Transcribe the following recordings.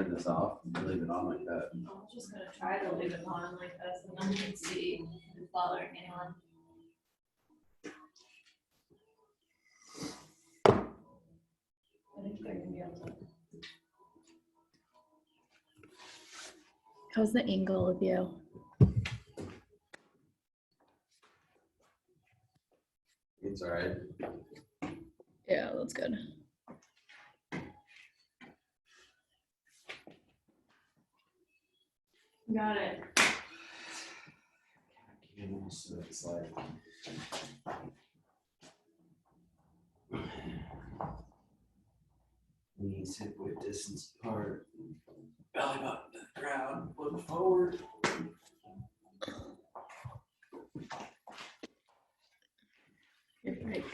turn this off and leave it on like that? I'm just gonna try to leave it on like this and then you can see if it's bothering anyone. I think they're gonna be able to. How's the angle of you? It's all right. Yeah, that's good. Got it. So it's like knees hip width distance apart, belly button to the ground, look forward. You're right.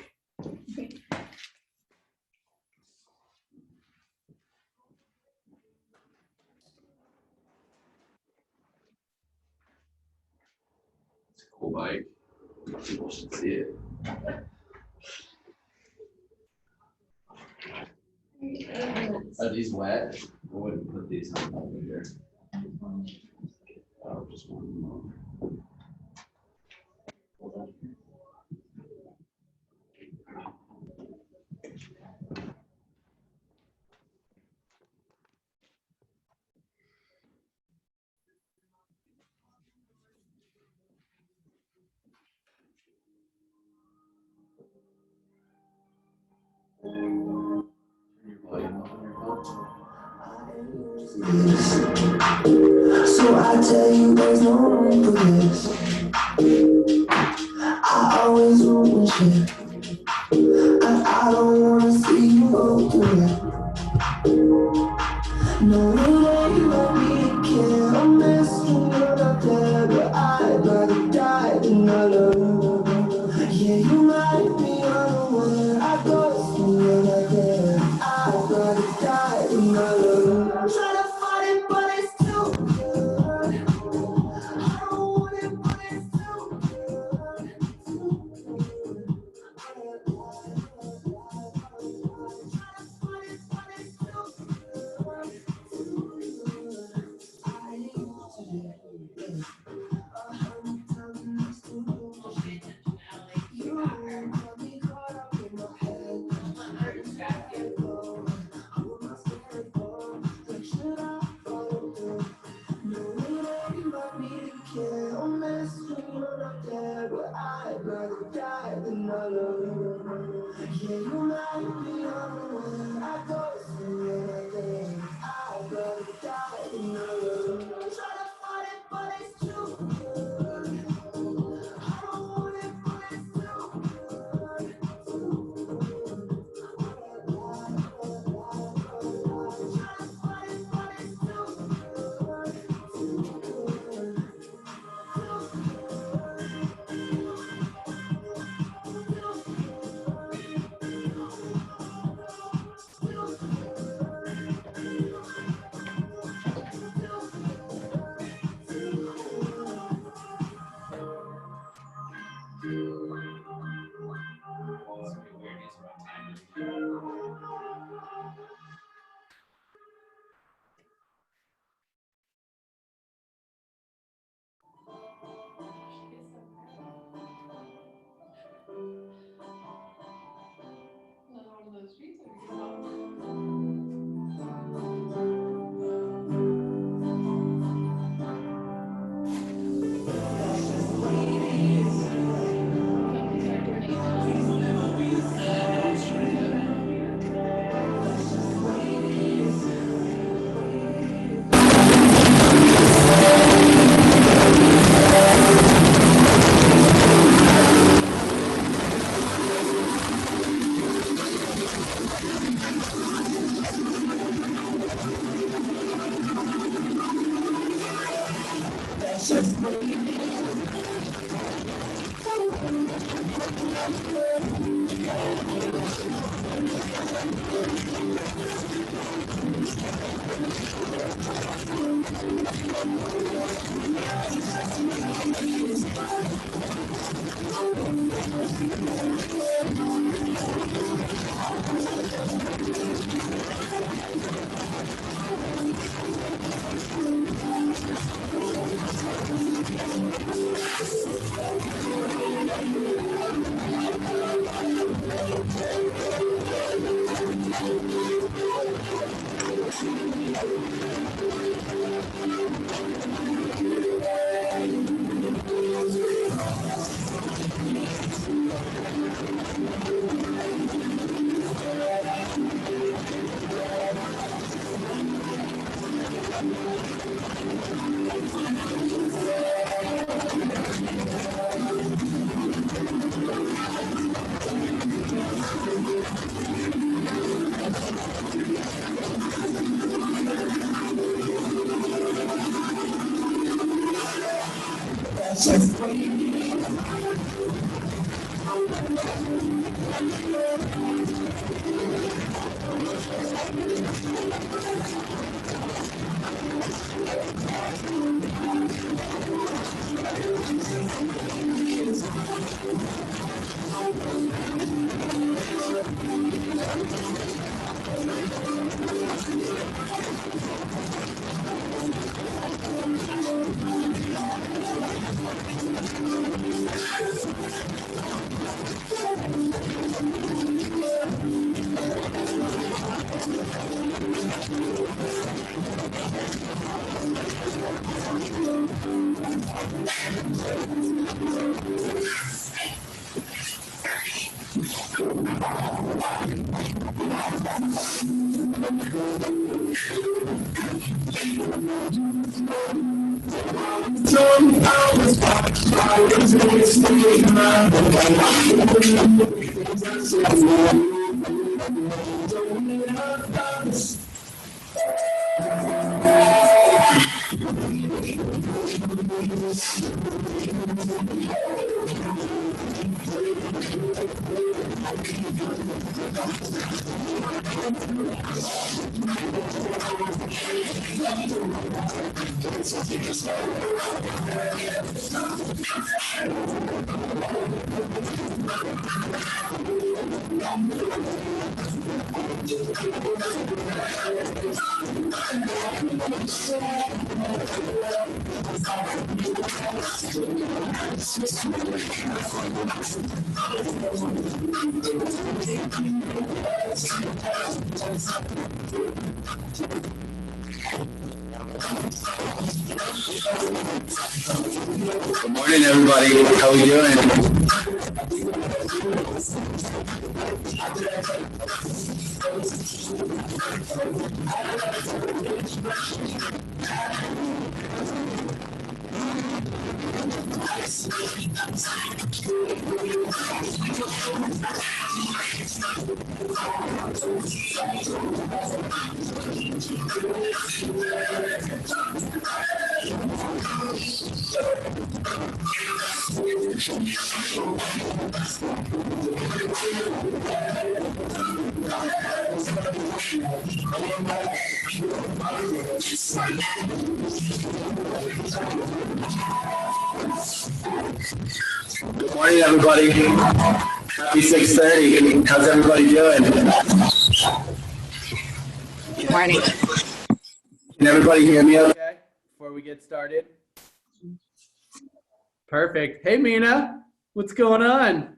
It's a cool bike. People should see it. Are these wet? I wouldn't put these on over here. Oh, just one more. Turn your volume up on your phone. So I tell you there's no room for this. I always want shit. I don't wanna see you go through it. No, it ain't like me to care. I'm messing you're not there, but I'd rather die than I love. Yeah, you might be unaware. I go through you're not there. I'd rather die than I love. I'm trying to fight it, but it's too good. I don't want it, but it's too good. Too good. Yeah, you might be unaware. I go through everything. I'd rather die than I love. I'm trying to fight it, but it's too good. I don't want it, but it's too good. Too good. I'm trying to fight it, but it's too good. Too good. Good morning, everybody. How we doing? Good morning, everybody. Happy 6:30. How's everybody doing? Good morning. Can everybody hear me okay before we get started? Perfect. Hey, Mina, what's going on?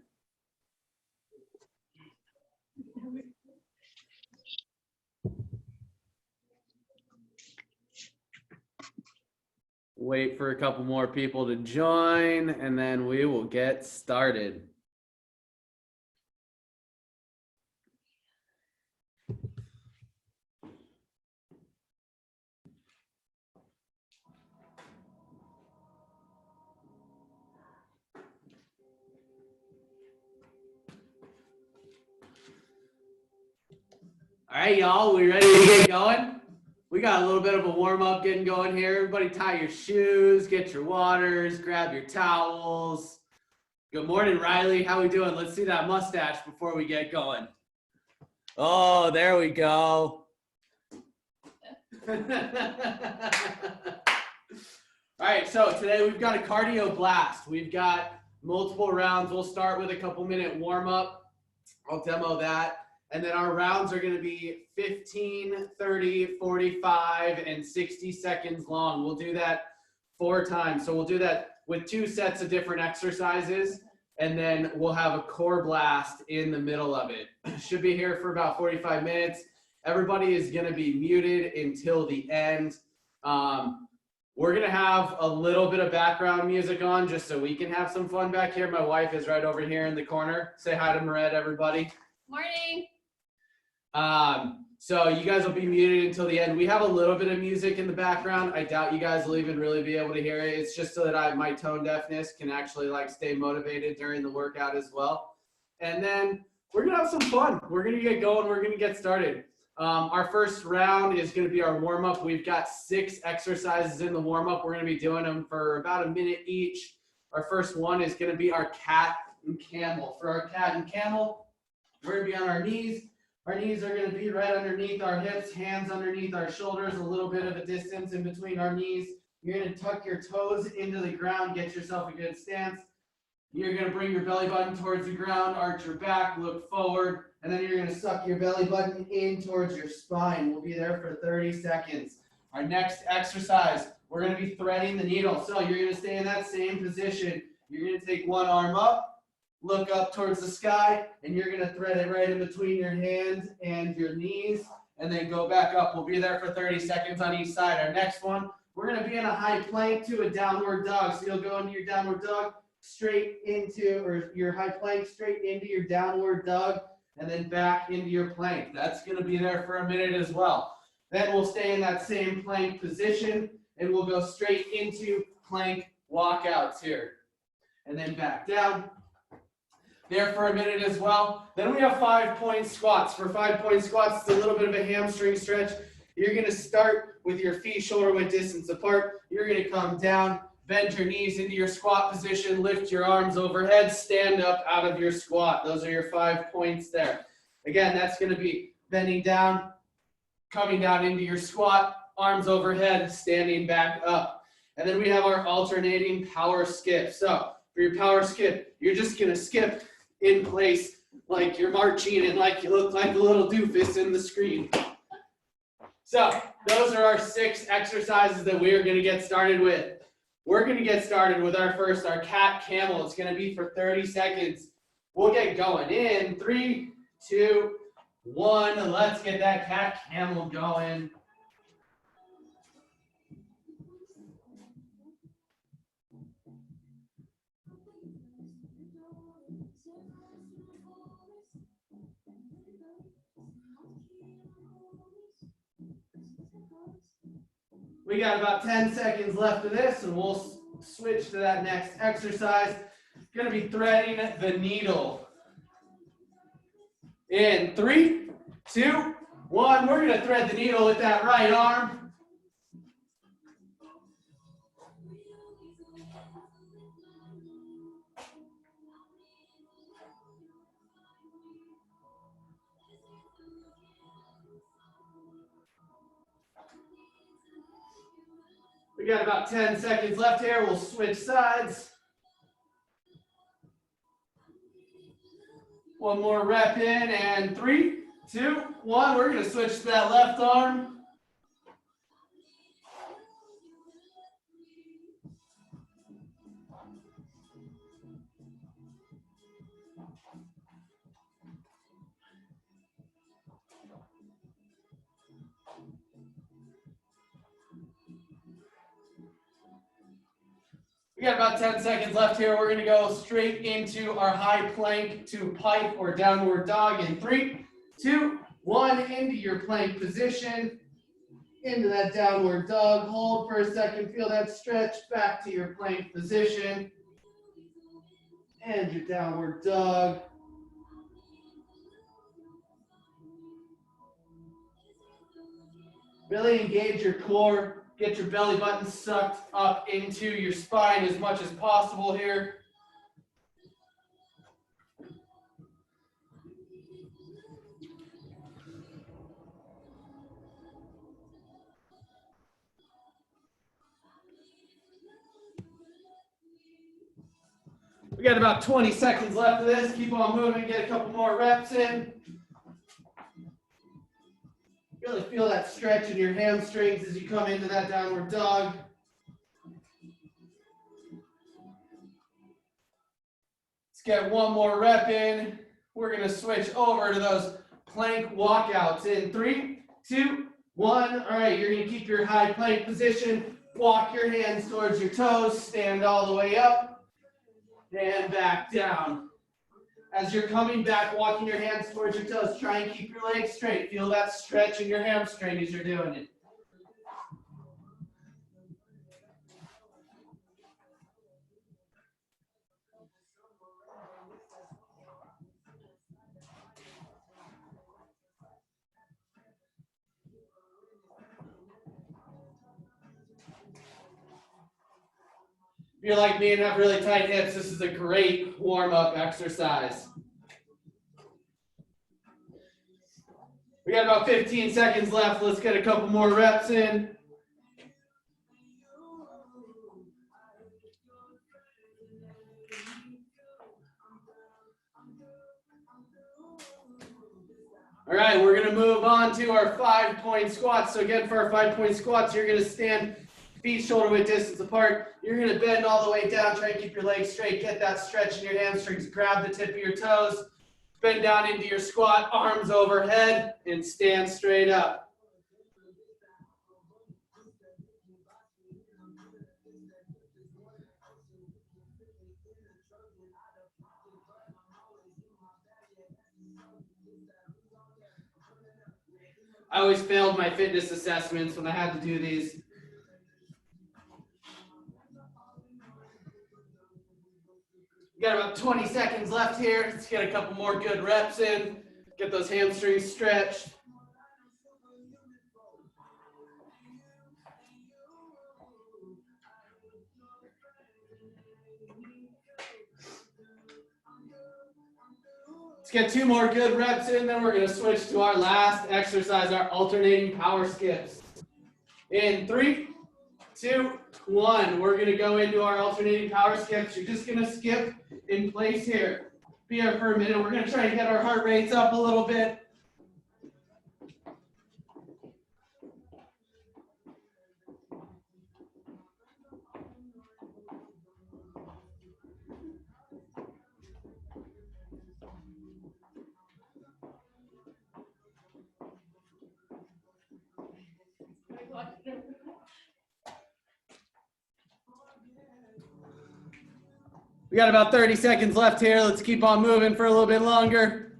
Wait for a couple more people to join, and then we will get started. All right, y'all, we ready to get going? We got a little bit of a warm up getting going here. Everybody tie your shoes, get your waters, grab your towels. Good morning, Riley. How we doing? Let's see that mustache before we get going. Oh, there we go. All right, so today we've got a cardio blast. We've got multiple rounds. We'll start with a couple minute warm up. I'll demo that. And then our rounds are going to be 15, 30, 45, and 60 seconds long. We'll do that 4 times. So we'll do that with 2 sets of different exercises, and then we'll have a core blast in the middle of it. Should be here for about 45 minutes. Everybody is going to be muted until the end. We're going to have a little bit of background music on just so we can have some fun back here. My wife is right over here in the corner. Say hi to Moret, everybody. Morning. So you guys will be muted until the end. We have a little bit of music in the background. I doubt you guys will even really be able to hear it. It's just so that my tone deafness can actually like stay motivated during the workout as well. And then we're gonna have some fun. We're gonna get going. We're gonna get started. Our first round is gonna be our warm up. We've got 6 exercises in the warm up. We're gonna be doing them for about a minute each. Our first one is gonna be our cat and camel. For our cat and camel, we're gonna be on our knees. Our knees are going to be right underneath our hips, hands underneath our shoulders, a little bit of a distance in between our knees. You're going to tuck your toes into the ground, get yourself a good stance. You're going to bring your belly button towards the ground, arch your back, look forward, and then you're going to suck your belly button in towards your spine. We'll be there for 30 seconds. Our next exercise, we're going to be threading the needle. So you're going to stay in that same position. You're going to take one arm up, look up towards the sky, and you're going to thread it right in between your hands and your knees, and then go back up. We'll be there for 30 seconds on each side. Our next one, we're going to be in a high plank to a downward dog. So you'll go into your downward dog, straight into, or your high plank, straight into your downward dog, and then back into your plank. That's going to be there for a minute as well. Then we'll stay in that same plank position, and we'll go straight into plank walkouts here. And then back down. There for a minute as well. Then we have 5-point squats. For 5-point squats, it's a little bit of a hamstring stretch. You're going to start with your feet shoulder width distance apart. You're going to come down, bend your knees into your squat position, lift your arms overhead, stand up out of your squat. Those are your 5 points there. Again, that's going to be bending down, coming down into your squat, arms overhead, standing back up. And then we have our alternating power skip. So for your power skip, you're just going to skip in place like you're marching and like you look like a little doofus in the screen. So those are our 6 exercises that we are going to get started with. We're going to get started with our cat camel. It's going to be for 30 seconds. We'll get going in 3, 2, 1. Let's get that cat camel going. We got about 10 seconds left of this, and we'll switch to that next exercise. Going to be threading the needle. In 3, 2, 1. We're going to thread the needle with that right arm. We got about 10 seconds left here. We'll switch sides. One more rep in, and 3, 2, 1. We're going to switch to that left arm. We got about 10 seconds left here. We're going to go straight into our high plank to pike or downward dog in 3, 2, 1. Into your plank position, into that downward dog. Hold for a second. Feel that stretch. Back to your plank position and your downward dog. Really engage your core. Get your belly button sucked up into your spine as much as possible here. We got about 20 seconds left of this. Keep on moving, get a couple more reps in. Really feel that stretch in your hamstrings as you come into that downward dog. Let's get one more rep in. We're going to switch over to those plank walkouts in 3, 2, 1. All right, you're going to keep your high plank position. Walk your hands towards your toes. Stand all the way up and back down. As you're coming back, walking your hands towards your toes, try and keep your legs straight. Feel that stretch in your hamstring as you're doing it. If you're like me and have really tight hips, this is a great warm-up exercise. We got about 15 seconds left. Let's get a couple more reps in. All right, we're going to move on to our 5-point squats. So again, for our 5-point squats, you're going to stand feet shoulder width distance apart. You're going to bend all the way down. Try and keep your legs straight. Get that stretch in your hamstrings. Grab the tip of your toes. Bend down into your squat, arms overhead, and stand straight up. I always failed my fitness assessments when I had to do these. We got about 20 seconds left here. Let's get a couple more good reps in. Get those hamstrings stretched. Let's get 2 more good reps in, then we're going to switch to our last exercise, our alternating power skips. In 3, 2, 1, we're going to go into our alternating power skips. You're just going to skip in place here. Be here for a minute. We're going to try and get our heart rates up a little bit. We got about 30 seconds left here. Let's keep on moving for a little bit longer.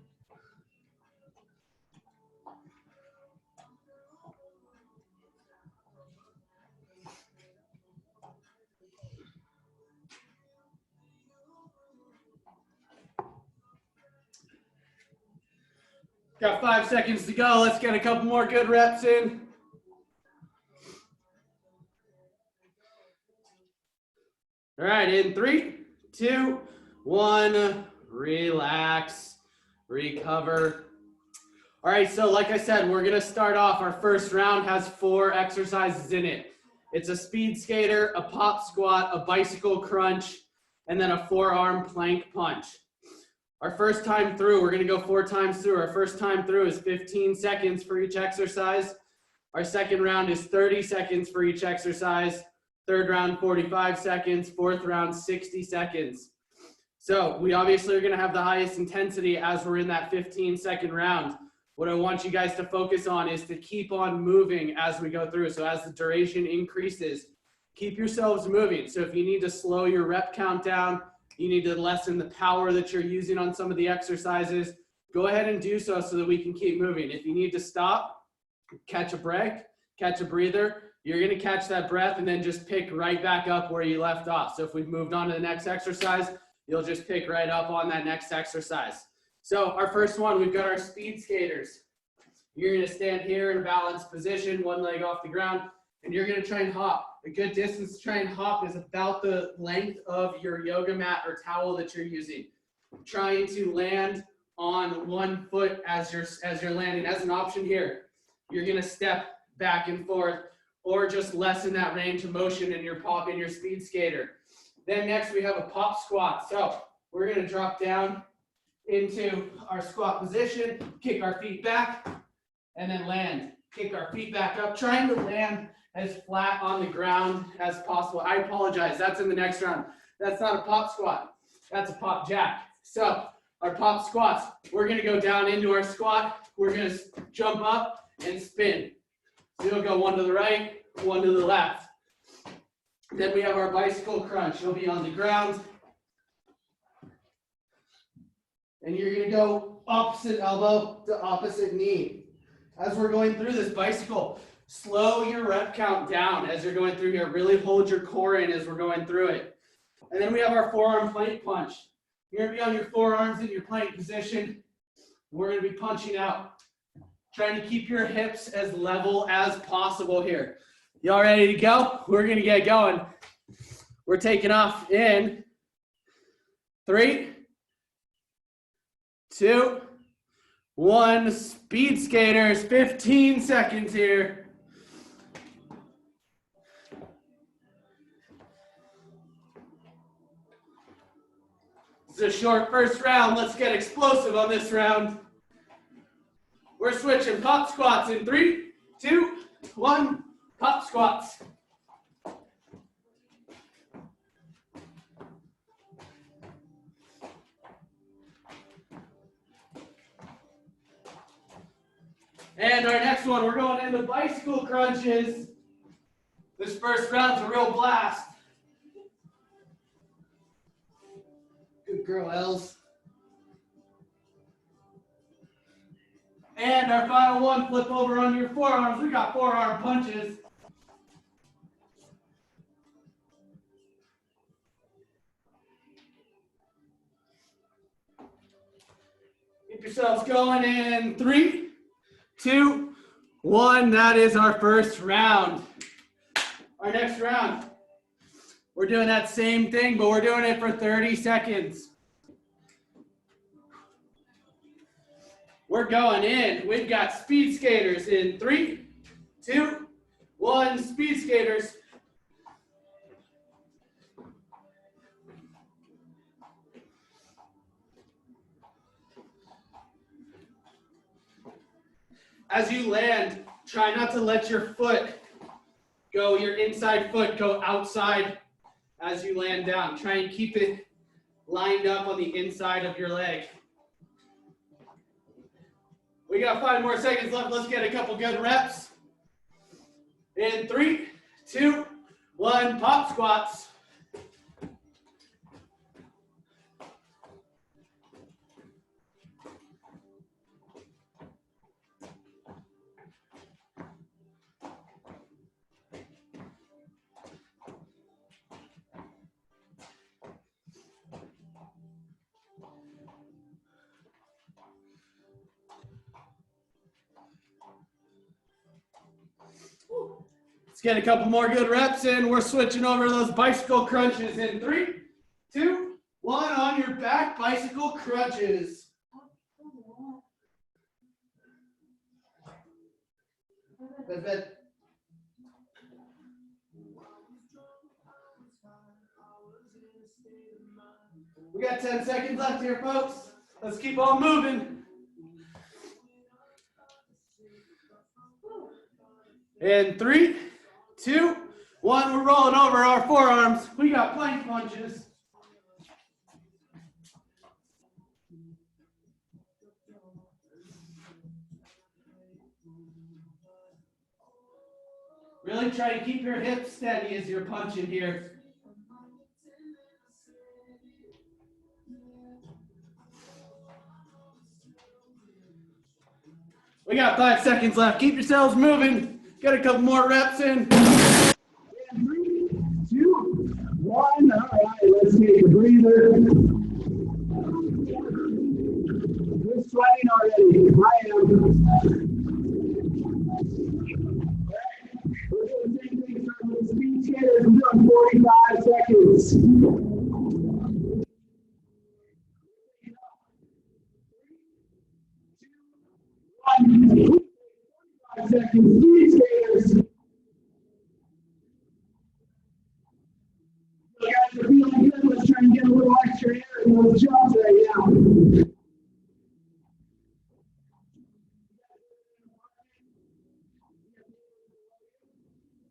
Got 5 seconds to go. Let's get a couple more good reps in. All right, in 3, 2, 1, relax, recover. All right, so like I said, we're gonna start off. Our first round has 4 exercises in it. It's a speed skater, a pop squat, a bicycle crunch, and then a forearm plank punch. Our first time through, we're gonna go 4 times through. Our first time through is 15 seconds for each exercise. Our second round is 30 seconds for each exercise. Third round, 45 seconds. Fourth round, 60 seconds. So we obviously are going to have the highest intensity as we're in that 15-second round. What I want you guys to focus on is to keep on moving as we go through. So as the duration increases, keep yourselves moving. So if you need to slow your rep count down, you need to lessen the power that you're using on some of the exercises, go ahead and do so that we can keep moving. If you need to stop, catch a break, catch a breather, you're going to catch that breath and then just pick right back up where you left off. So if we've moved on to the next exercise, you'll just pick right up on that next exercise. So our first one, we've got our speed skaters. You're going to stand here in a balanced position, one leg off the ground, and you're going to try and hop. A good distance to try and hop is about the length of your yoga mat or towel that you're using. Trying to land on one foot as you're landing. As an option here, you're going to step back and forth, or just lessen that range of motion in your speed skater. Then next we have a pop squat. So we're going to drop down into our squat position, kick our feet back, and then land. Kick our feet back up, trying to land as flat on the ground as possible. I apologize, that's in the next round. That's not a pop squat, that's a pop jack. So our pop squats, we're going to go down into our squat. We're going to jump up and spin. So you'll go one to the right, one to the left. Then we have our bicycle crunch. You'll be on the ground. and you're gonna go opposite elbow to opposite knee. As we're going through this bicycle, slow your rep count down as you're going through here. Really hold your core in as we're going through it. And then we have our forearm plank punch. You're gonna be on your forearms in your plank position. We're gonna be punching out. Trying to keep your hips as level as possible here. Y'all ready to go? We're gonna get going. We're taking off in 3, 2, 1. Speed skaters, 15 seconds here. This is a short first round. Let's get explosive on this round. We're switching pop squats in 3, 2, 1. Pop squats. And our next one, we're going into bicycle crunches. This first round's a real blast. Good girl, Els. And our final one, flip over on your forearms. We got forearm punches. Keep yourselves going in 3, 2, 1. That is our first round. Our next round, we're doing that same thing, but we're doing it for 30 seconds. We're going in. We've got speed skaters in 3, 2, 1. Speed skaters. As you land, try not to let your foot go, your inside foot go outside as you land down. Try and keep it lined up on the inside of your leg. We got 5 more seconds left. Let's get a couple good reps. In 3, 2, 1, pop squats. Let's get a couple more good reps in. We're switching over to those bicycle crunches in 3, 2, 1. On your back, bicycle crunches. Bed. We got 10 seconds left here, folks. Let's keep on moving. In 3, 2, 1, we're rolling over our forearms. We got plank punches. Really try to keep your hips steady as you're punching here. We got 5 seconds left. Keep yourselves moving. Got a couple more reps in. 3, 2, 1. All right, let's take a breather. We're sweating already. I am. We're doing the same thing starting with speed skaters. I'm doing 45 seconds. 5 seconds. Speed skaters. You guys are feeling good. Let's try and get a little extra air in those jumps right now.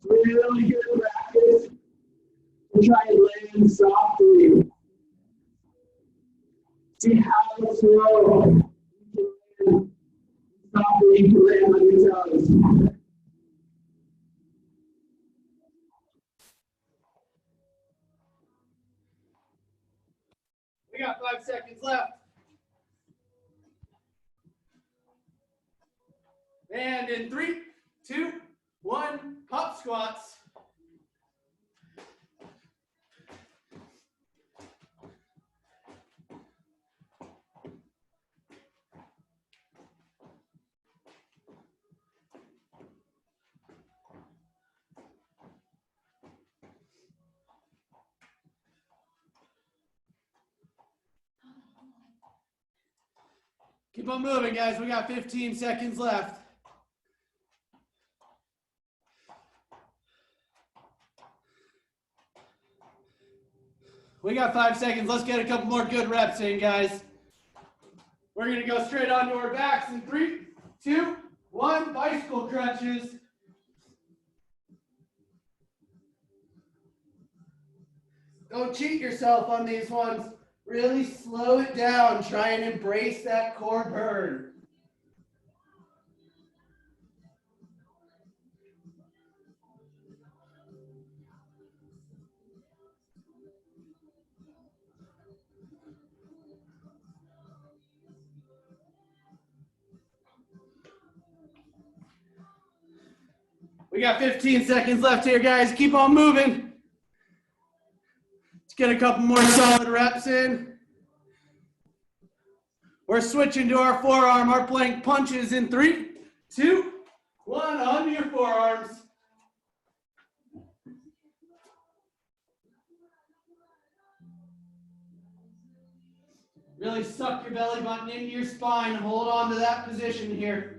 Really good practice. Try and land softly. See how slow you can softly you can land on your toes. We got 5 seconds left. And in 3, 2, 1, hop squats. Keep on moving, guys. We got 15 seconds left. We got 5 seconds. Let's get a couple more good reps in, guys. We're going to go straight onto our backs in 3, 2, 1. Bicycle crunches. Don't cheat yourself on these ones. Really slow it down. Try and embrace that core burn. We got 15 seconds left here, guys. Keep on moving. Let's get a couple more solid reps in. We're switching to our forearm, our plank punches in 3, 2, 1. Onto your forearms. Really suck your belly button into your spine. Hold on to that position here.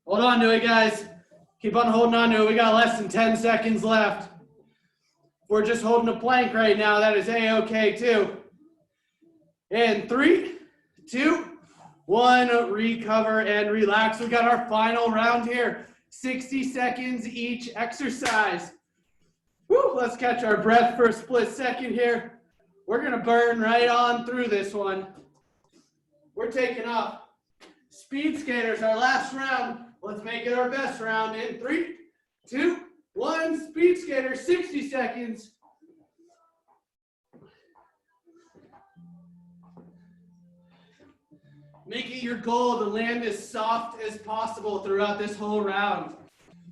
Hold on to it, guys. Keep on holding on to it. We got less than 10 seconds left. We're just holding a plank right now. That is A-okay too. In 3, 2, 1. Recover and relax. We got our final round here. 60 seconds each exercise. Woo, let's catch our breath for a split second here. We're going to burn right on through this one. We're taking off. Speed skaters, our last round. Let's make it our best round in 3, 2, 1. Speed skater, 60 seconds. Make it your goal to land as soft as possible throughout this whole round.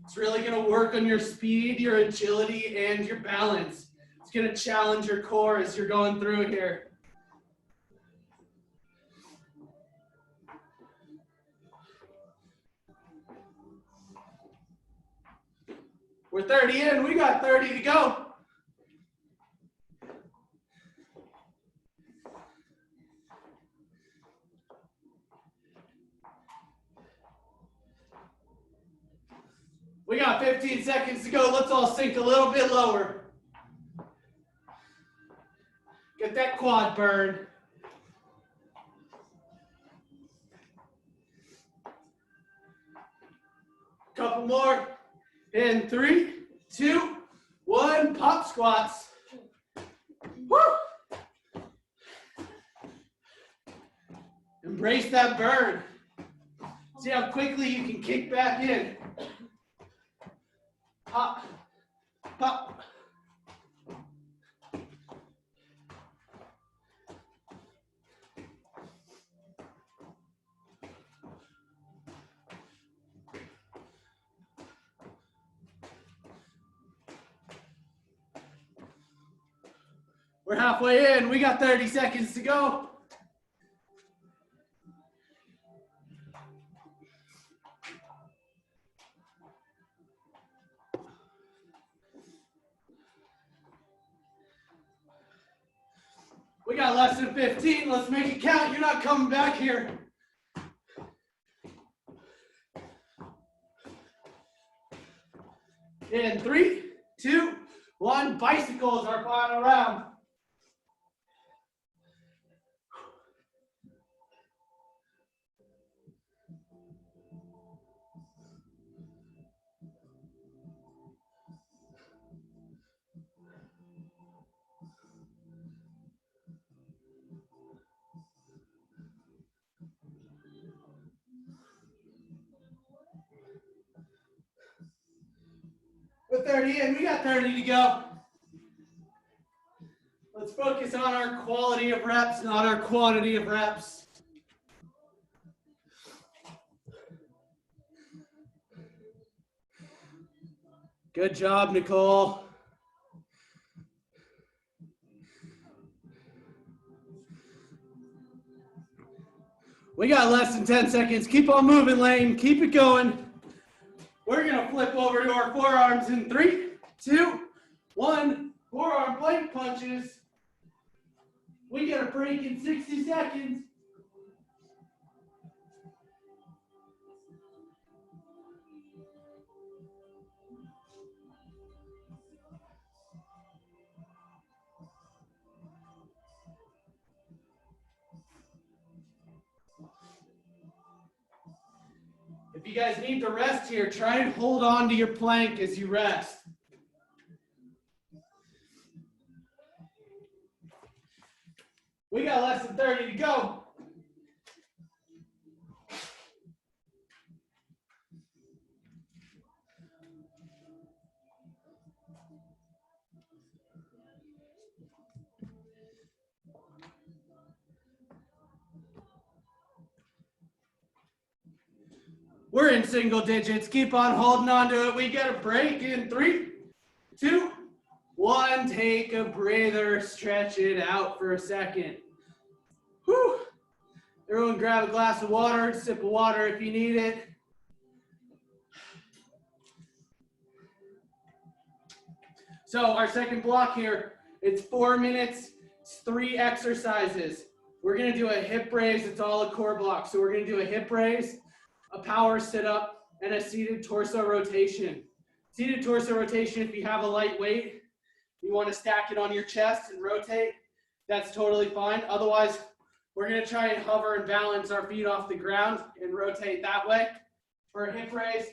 It's really going to work on your speed, your agility, and your balance. It's going to challenge your core as you're going through here. We're 30 in. We got 30 to go. We got 15 seconds to go. Let's all sink a little bit lower. Get that quad burn. Couple more. In 3, 2, 1. Pop squats. Woo! Embrace that burn. See how quickly you can kick back in. Pop, pop. We're halfway in. We got 30 seconds to go. We got less than 15. Let's make it count. You're not coming back here. In 3, 2, 1. Bicycles, our final round. Put 30 in. We got 30 to go. Let's focus on our quality of reps, not our quantity of reps. Good job, Nicole. We got less than 10 seconds. Keep on moving, Lane. Keep it going. We're going to flip over to our forearms in 3, 2, 1. Forearm plank punches. We get a break in 60 seconds. If you guys need to rest here, try and hold on to your plank as you rest. We got less than 30 to go. We're in single digits. Keep on holding on to it. We get a break in 3, 2, 1. Take a breather. Stretch it out for a second. Whew. Everyone grab a glass of water, sip of water if you need it. So our second block here, it's 4 minutes, it's 3 exercises. We're gonna do a hip raise, it's all a core block. So we're gonna do a hip raise, a power sit-up, and a seated torso rotation. Seated torso rotation, if you have a light weight, you wanna stack it on your chest and rotate, that's totally fine. Otherwise, we're gonna try and hover and balance our feet off the ground and rotate that way. For a hip raise,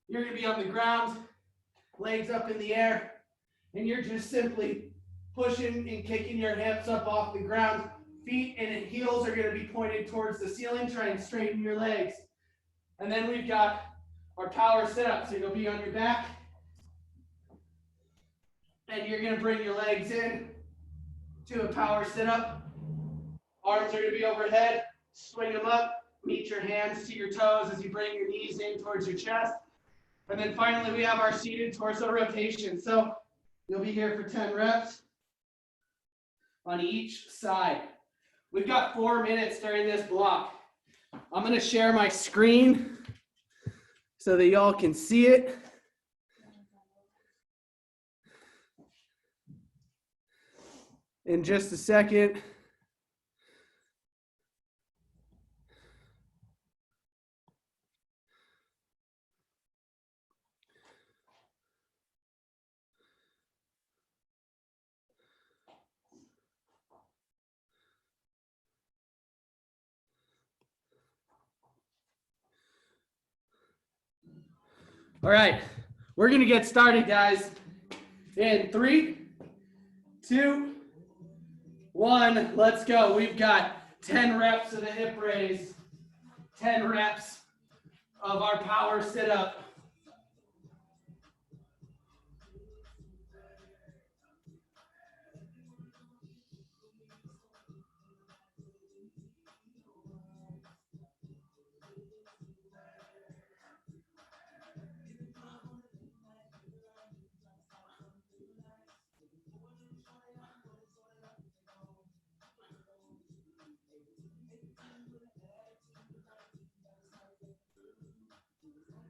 you're gonna be on the ground, legs up in the air, and you're just simply pushing and kicking your hips up off the ground. Feet and heels are going to be pointed towards the ceiling. Try and straighten your legs. And then we've got our power sit-up. So you'll be on your back, and you're going to bring your legs in to a power sit-up. Arms are going to be overhead. Swing them up. Meet your hands to your toes as you bring your knees in towards your chest. And then finally, we have our seated torso rotation. So you'll be here for 10 reps on each side. We've got 4 minutes during this block. I'm going to share my screen so that y'all can see it. In just a second. All right, we're gonna get started, guys. In 3, 2, 1, let's go. We've got 10 reps of the hip raise, 10 reps of our power sit-up.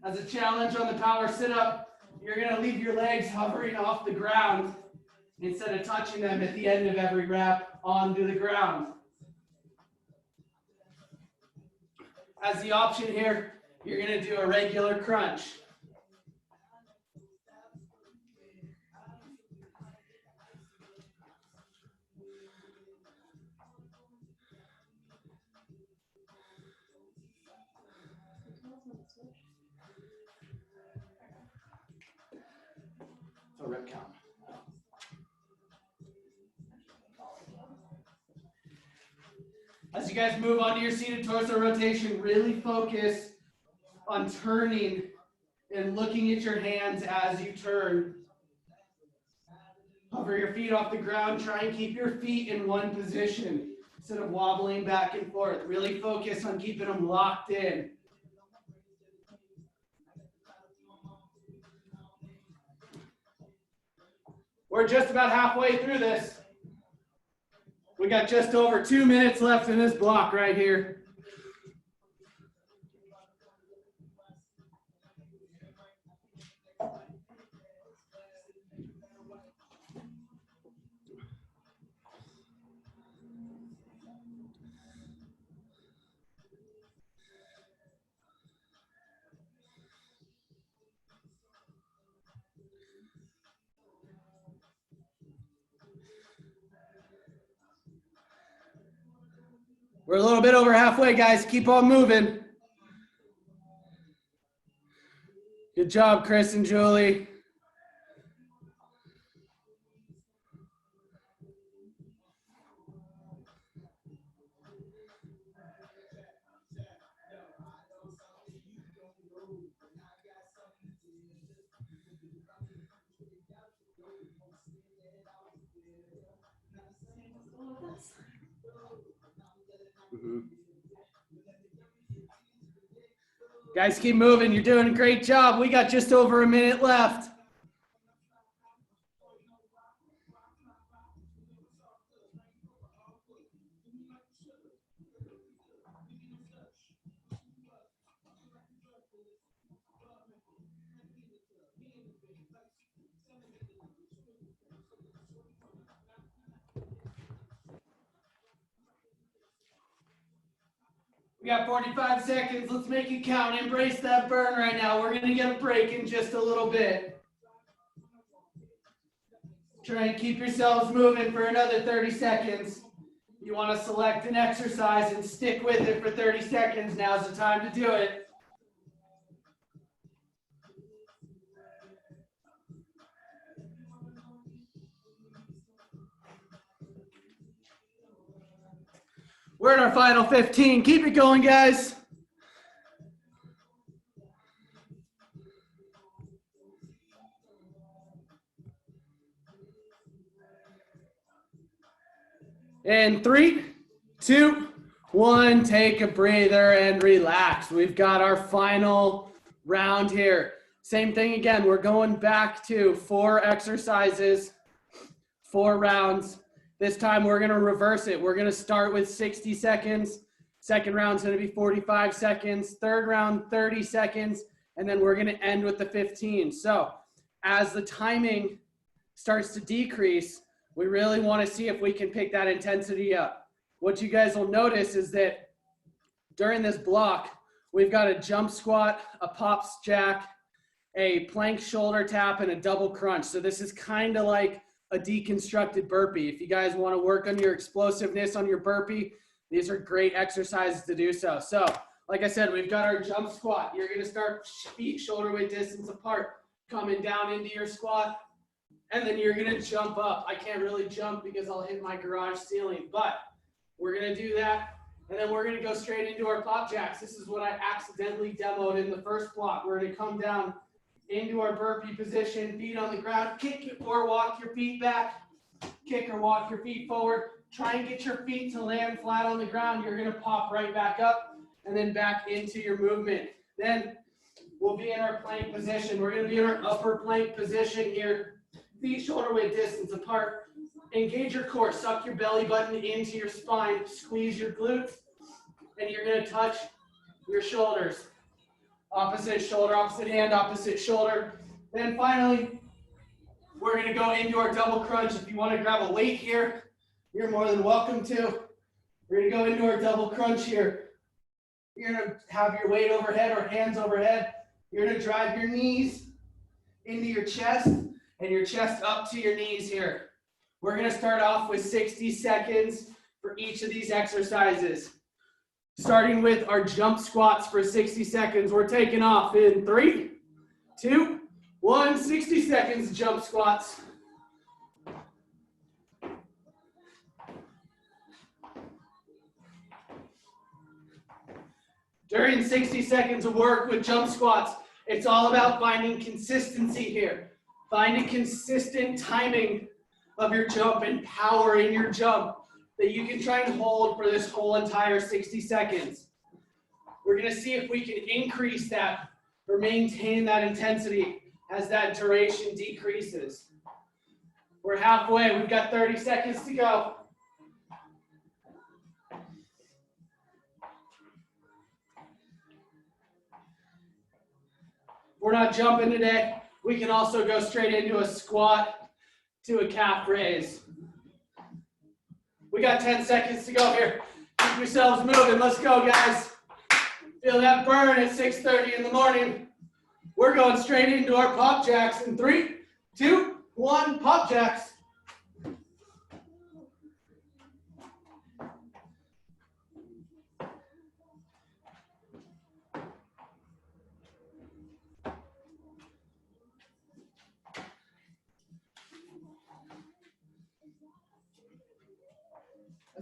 As a challenge on the power sit-up, you're going to leave your legs hovering off the ground instead of touching them at the end of every rep onto the ground. As the option here, you're going to do a regular crunch. A rep count. As you guys move on to your seated torso rotation, really focus on turning and looking at your hands as you turn. Hover your feet off the ground. Try and keep your feet in one position instead of wobbling back and forth. Really focus on keeping them locked in. We're just about halfway through this. We got just over 2 minutes left in this block right here. We're a little bit over halfway, guys. Keep on moving. Good job, Chris and Julie. Guys, keep moving. You're doing a great job. We got just over a minute left. We got 45 seconds. Let's make it count. Embrace that burn right now. We're going to get a break in just a little bit. Try and keep yourselves moving for another 30 seconds. You want to select an exercise and stick with it for 30 seconds. Now's the time to do it. We're in our final 15. Keep it going, guys. And 3, 2, 1, take a breather and relax. We've got our final round here. Same thing again. We're going back to 4 exercises, 4 rounds. This time we're going to reverse it. We're going to start with 60 seconds. Second round's going to be 45 seconds. Third round, 30 seconds. And then we're going to end with the 15. So as the timing starts to decrease, we really want to see if we can pick that intensity up. What you guys will notice is that during this block, we've got a jump squat, a pops jack, a plank shoulder tap, and a double crunch. So this is kind of like a deconstructed burpee. If you guys want to work on your explosiveness on your burpee, these are great exercises to do so. So, like I said, we've got our jump squat. You're going to start feet shoulder width distance apart, coming down into your squat, and then you're going to jump up. I can't really jump because I'll hit my garage ceiling, but we're going to do that, and then we're going to go straight into our pop jacks. This is what I accidentally demoed in the first block. We're going to come down into our burpee position, feet on the ground, kick or walk your feet back, kick or walk your feet forward. Try and get your feet to land flat on the ground. You're going to pop right back up and then back into your movement. Then we'll be in our plank position. We're going to be in our upper plank position here. Feet shoulder width distance apart. Engage your core. Suck your belly button into your spine. Squeeze your glutes. And you're going to touch your shoulders. Opposite shoulder, opposite hand, opposite shoulder. Then finally, we're going to go into our double crunch. If you want to grab a weight here, you're more than welcome to. We're going to go into our double crunch here. You're going to have your weight overhead or hands overhead. You're going to drive your knees into your chest and your chest up to your knees here. We're going to start off with 60 seconds for each of these exercises. Starting with our jump squats for 60 seconds. We're taking off in 3, 2, 1, 60 seconds jump squats. During 60 seconds of work with jump squats, It's all about finding consistency here. Find a consistent timing of your jump and power in your jump that you can try and hold for this whole entire 60 seconds. We're going to see if we can increase that or maintain that intensity as that duration decreases. We're halfway. We've got 30 seconds to go. We're not jumping today. We can also go straight into a squat to a calf raise. We got 10 seconds to go here. Keep yourselves moving. Let's go, guys. Feel that burn at 6:30 in the morning. We're going straight into our pop jacks in 3, 2, 1, pop jacks.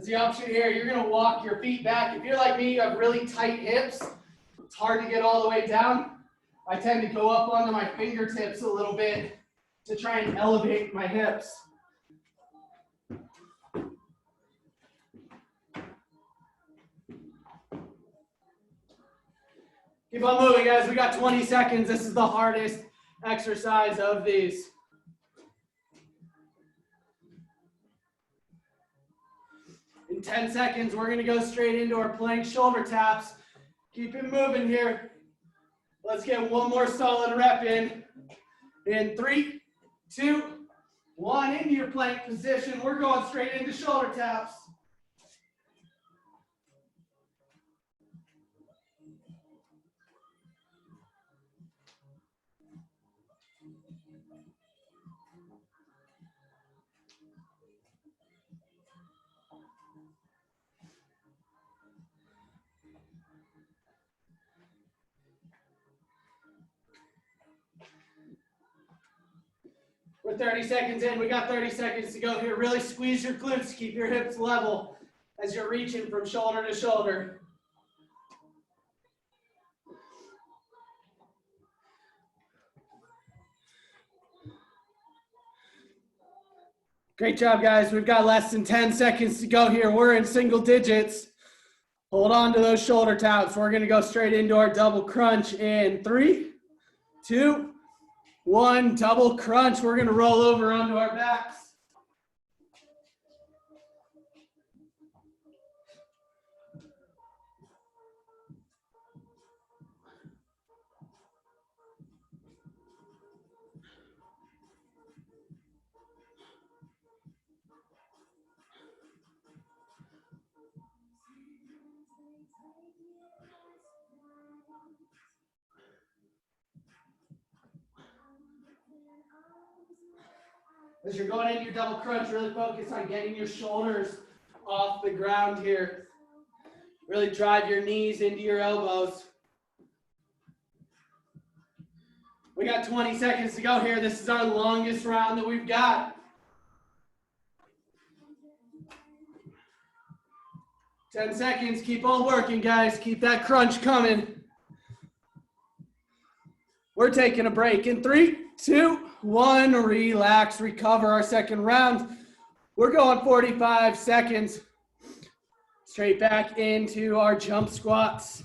That's the option here. You're going to walk your feet back. If you're like me, you have really tight hips. It's hard to get all the way down. I tend to go up onto my fingertips a little bit to try and elevate my hips. Keep on moving, guys. We got 20 seconds. This is the hardest exercise of these. In 10 seconds, we're going to go straight into our plank shoulder taps. Keep it moving here. Let's get one more solid rep in. In 3, 2, 1, into your plank position. We're going straight into shoulder taps. We're 30 seconds in. We got 30 seconds to go here. Really squeeze your glutes. Keep your hips level as you're reaching from shoulder to shoulder. Great job, guys. We've got less than 10 seconds to go here. We're in single digits. Hold on to those shoulder taps. We're going to go straight into our double crunch in 3, 2, 1, double crunch. We're going to roll over onto our backs. As you're going into your double crunch, really focus on getting your shoulders off the ground here. Really drive your knees into your elbows. We got 20 seconds to go here. This is our longest round that we've got. 10 seconds. Keep on working, guys. Keep that crunch coming. We're taking a break in 3, 2, 1. Relax, recover our second round. We're going 45 seconds. Straight back into our jump squats.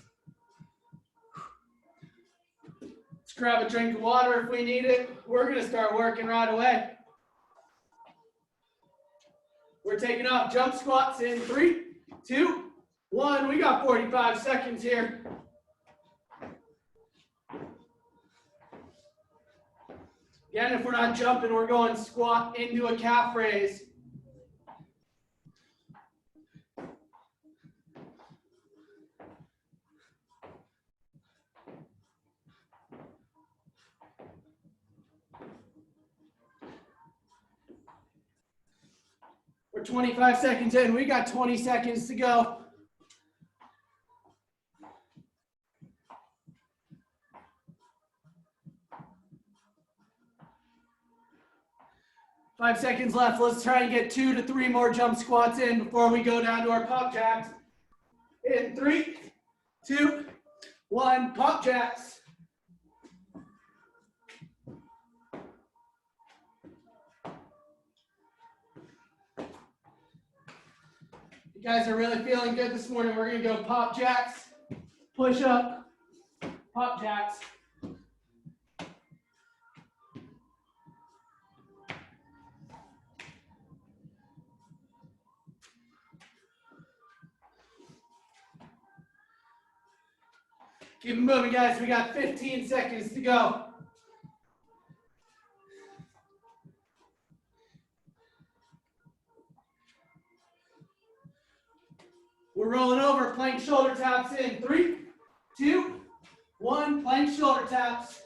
Let's grab a drink of water if we need it. We're going to start working right away. We're taking off jump squats in 3, 2, 1. We got 45 seconds here. Again, if we're not jumping, we're going squat into a calf raise. We're 25 seconds in. We got 20 seconds to go. Five seconds left. Let's try and get 2 to 3 more jump squats in before we go down to our pop jacks. In 3, 2, 1, pop jacks. guys are really feeling good this morning, we're gonna go pop jacks, push up, pop jacks. Keep it moving, guys. We got 15 seconds to go. We're rolling over, plank shoulder taps in. 3, 2, 1, plank shoulder taps.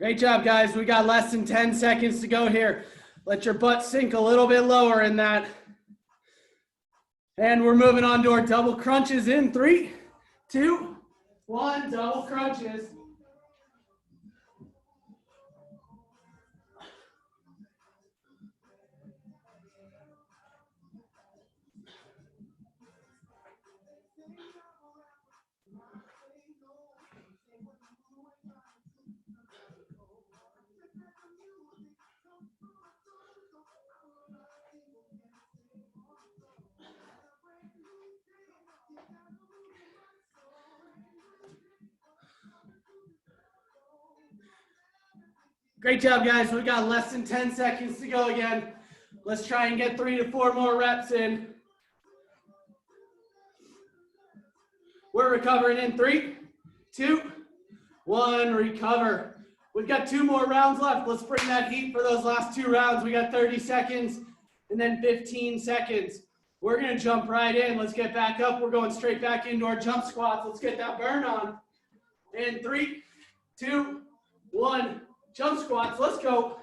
Great job, guys. We got less than 10 seconds to go here. Let your butt sink a little bit lower in that. And we're moving on to our double crunches in 3, 2, 1, double crunches. Great job, guys. We got less than 10 seconds to go again. Let's try and get 3 to 4 more reps in. We're recovering in 3, 2, 1, recover. We've got 2 more rounds left. Let's bring that heat for those last 2 rounds. We got 30 seconds and then 15 seconds. We're gonna jump right in. Let's get back up. We're going straight back into our jump squats. Let's get that burn on. In 3, 2, 1. Jump squats, let's go.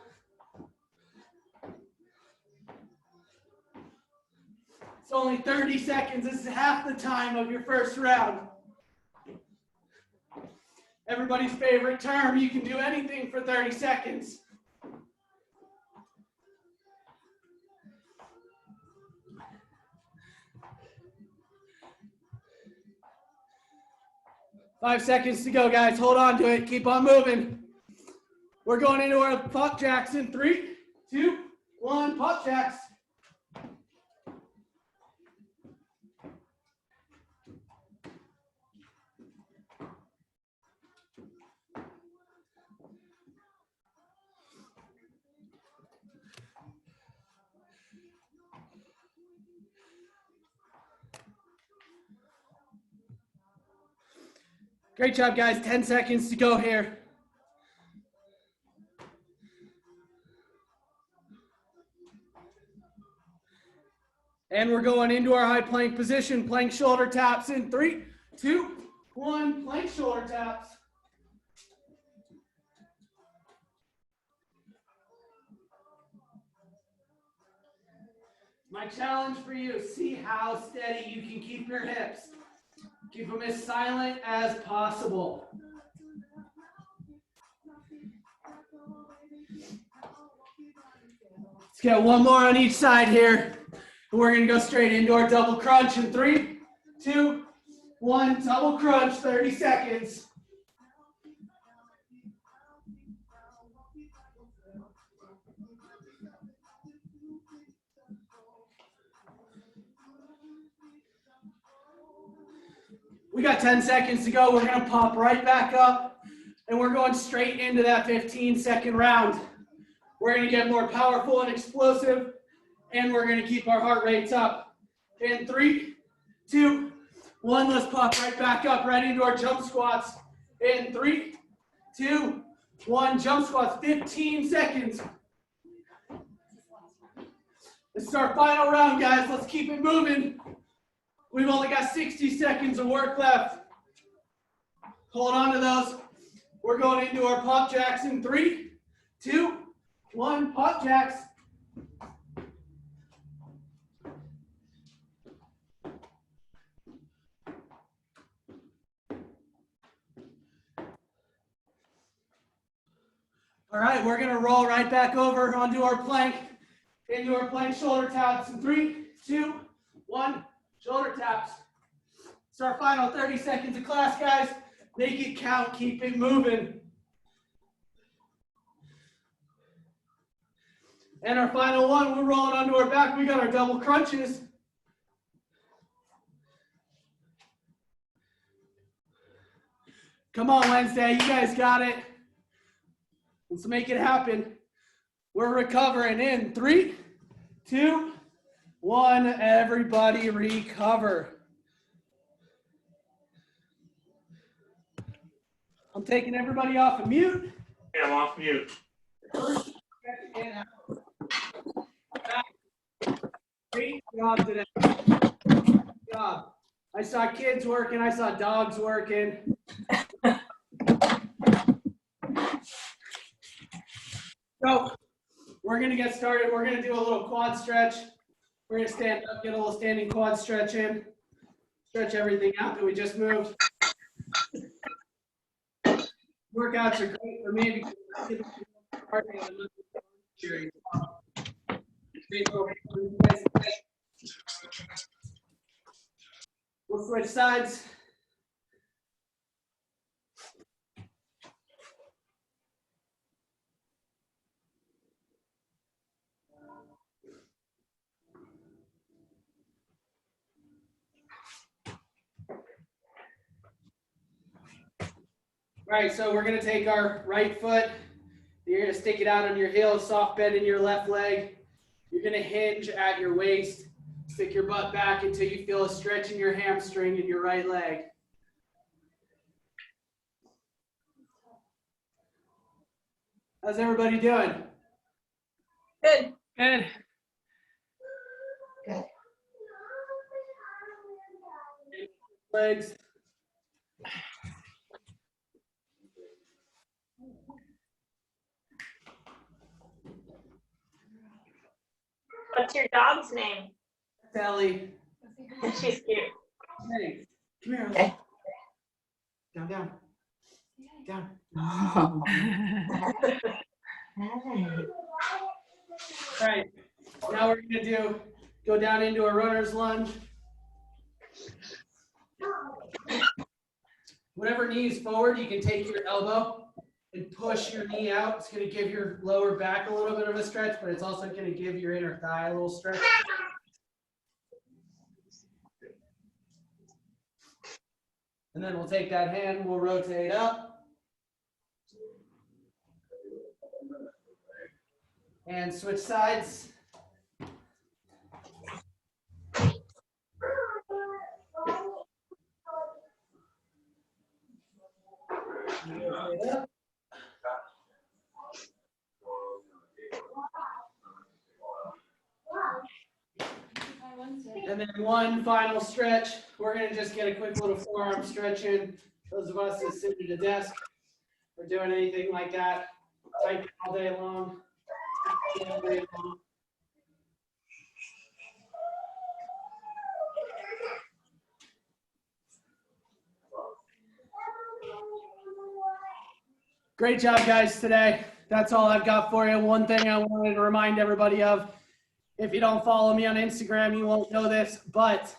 It's only 30 seconds. This is half the time of your first round. Everybody's favorite term, you can do anything for 30 seconds. Five seconds to go, guys. Hold on to it. Keep on moving. We're going into our pop jacks in 3, 2, 1, pop jacks. Great job, guys. 10 seconds to go here. And we're going into our high plank position. Plank shoulder taps in 3, 2, 1. Plank shoulder taps. My challenge for you, see how steady you can keep your hips. Keep them as silent as possible. Let's get 1 more on each side here. And we're going to go straight into our double crunch in 3, 2, 1. Double crunch, 30 seconds. We got 10 seconds to go. We're going to pop right back up, and we're going straight into that 15-second round. We're going to get more powerful and explosive, and we're going to keep our heart rates up. In 3, 2, 1, let's pop right back up, right into our jump squats. In 3, 2, 1, jump squats, 15 seconds. This is our final round, guys. Let's keep it moving. We've only got 60 seconds of work left. Hold on to those. We're going into our pop jacks in 3, 2, 1, pop jacks. All right, we're gonna roll right back over onto our plank, into our plank shoulder taps. In 3, 2, 1, shoulder taps. It's our final 30 seconds of class, guys. Make it count, keep it moving. And our final one, we're rolling onto our back. We got our double crunches. Come on, Wednesday, you guys got it. Let's make it happen. We're recovering in 3, 2, 1. Everybody recover. I'm taking everybody off of mute. Yeah, I'm off mute. First, and out. Great job today. Good job. I saw kids working. I saw dogs working. So we're going to get started. We're going to do a little quad stretch. We're going to stand up, get a little standing quad stretch in. Stretch everything out that we just moved. Workouts are great for me because I get we'll switch sides. All right, so we're going to take our right foot. You're going to stick it out on your heel, soft bend in your left leg. You're going to hinge at your waist. Stick your butt back until you feel a stretch in your hamstring in your right leg. How's everybody doing? Good. Good. Good. Legs. What's your dog's name? Sally. She's cute. Hey, come here. Okay. Down, down. Down. Hi. All right, now we're going to go down into a runner's lunge. Whatever knee is forward, you can take your elbow and push your knee out. It's going to give your lower back a little bit of a stretch, but it's also going to give your inner thigh a little stretch. And then we'll take that hand, we'll rotate up. And switch sides. Rotate up. And then one final stretch. We're going to just get a quick little forearm stretch in. Those of us that sit at a desk or doing anything like that, typing all day long. All day long. Great job, guys, today. That's all I've got for you. One thing I wanted to remind everybody of, if you don't follow me on Instagram, you won't know this, but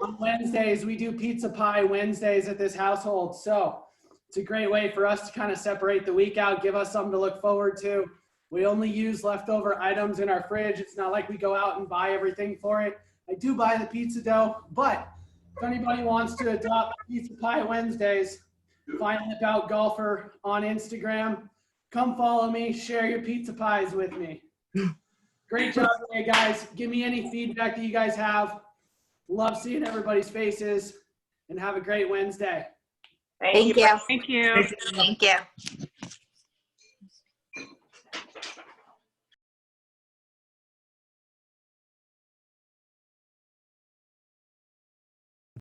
on Wednesdays, we do pizza pie Wednesdays at this household. So it's a great way for us to kind of separate the week out, give us something to look forward to. We only use leftover items in our fridge. It's not like we go out and buy everything for it. I do buy the pizza dough, but if anybody wants to adopt pizza pie Wednesdays, find Lip Out Golfer on Instagram. Come follow me, share your pizza pies with me. Great job today, guys. Give me any feedback that you guys have. Love seeing everybody's faces, and have a great Wednesday. Thank you. Thank you. Thank you.